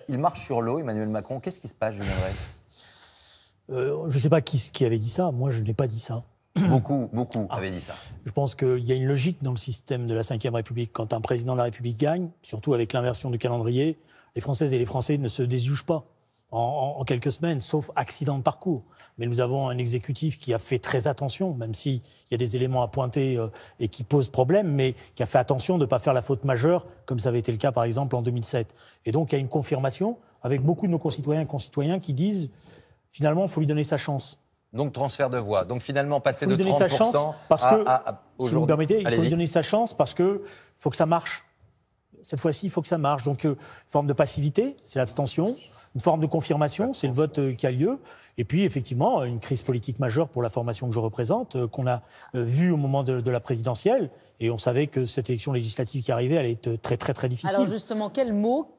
Il marche sur l'eau, Emmanuel Macron. Qu'est-ce qui se passe, Julien Drey? Je ne sais pas qui avait dit ça. Moi, je n'ai pas dit ça. Beaucoup avaient dit ça. Je pense qu'il y a une logique dans le système de la Ve République. Quand un président de la République gagne, surtout avec l'inversion du calendrier, les Françaises et les Français ne se désjugent pas en quelques semaines, sauf accident de parcours. Mais nous avons un exécutif qui a fait très attention, même s'il y a des éléments à pointer et qui posent problème, mais qui a fait attention de ne pas faire la faute majeure, comme ça avait été le cas par exemple en 2007. Et donc il y a une confirmation avec beaucoup de nos concitoyens et concitoyens qui disent finalement il faut lui donner sa chance. Donc transfert de voix. Donc finalement passer de 30% sa chance parce que, si vous me permettez, il faut lui donner sa chance parce qu'il faut que ça marche. Cette fois-ci, il faut que ça marche. Donc une forme de passivité, c'est l'abstention. Une forme de confirmation, c'est le vote qui a lieu. Et puis, effectivement, une crise politique majeure pour la formation que je représente, qu'on a vue au moment de la présidentielle. Et on savait que cette élection législative qui arrivait allait être très, très, très difficile. Alors justement, quel mot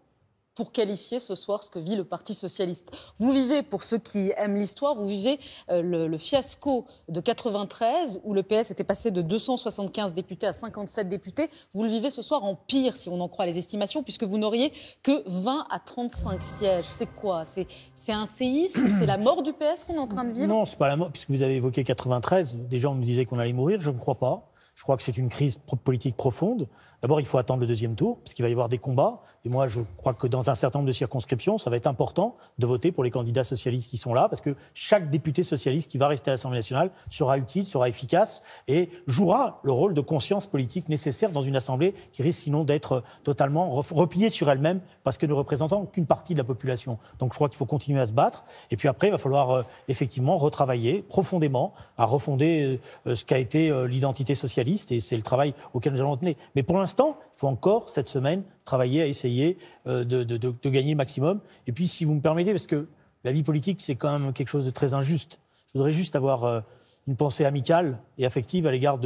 pour qualifier ce soir ce que vit le Parti socialiste? Vous vivez, pour ceux qui aiment l'histoire, vous vivez le fiasco de 93 où le PS était passé de 275 députés à 57 députés. Vous le vivez ce soir en pire, si on en croit les estimations, puisque vous n'auriez que 20 à 35 sièges. C'est quoi? C'est un séisme? C'est la mort du PS qu'on est en train de vivre? Non, c'est pas la mort, puisque vous avez évoqué 93. Déjà, on nous disait qu'on allait mourir. Je ne crois pas. Je crois que c'est une crise politique profonde. D'abord, il faut attendre le deuxième tour, parce qu'il va y avoir des combats. Et moi, je crois que dans un certain nombre de circonscriptions, ça va être important de voter pour les candidats socialistes qui sont là, parce que chaque député socialiste qui va rester à l'Assemblée nationale sera utile, sera efficace et jouera le rôle de conscience politique nécessaire dans une Assemblée qui risque sinon d'être totalement repliée sur elle-même, parce que ne représentant qu'une partie de la population. Donc je crois qu'il faut continuer à se battre. Et puis après, il va falloir effectivement retravailler profondément à refonder ce qu'a été l'identité socialiste. Et c'est le travail auquel nous allons tenir. Mais pour l'instant, il faut encore, cette semaine, travailler à essayer de gagner le maximum. Et puis, si vous me permettez, parce que la vie politique, c'est quand même quelque chose de très injuste. Je voudrais juste avoir une pensée amicale et affective à l'égard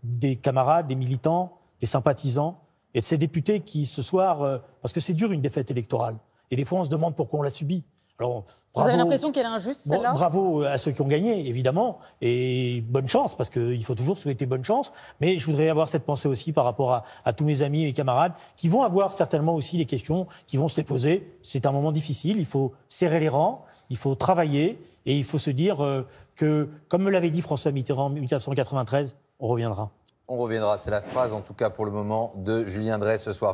des camarades, des militants, des sympathisants et de ces députés qui, ce soir... parce que c'est dur, une défaite électorale. Et des fois, on se demande pourquoi on l'a subie. Alors, vous avez l'impression qu'elle est injuste, celle-là? Bravo à ceux qui ont gagné, évidemment, et bonne chance, parce qu'il faut toujours souhaiter bonne chance. Mais je voudrais avoir cette pensée aussi par rapport à tous mes amis et camarades qui vont avoir certainement aussi les questions qui vont se les poser. C'est un moment difficile, il faut serrer les rangs, il faut travailler, et il faut se dire que, comme me l'avait dit François Mitterrand en 1993, on reviendra. On reviendra, c'est la phrase en tout cas pour le moment de Julien Drey ce soir.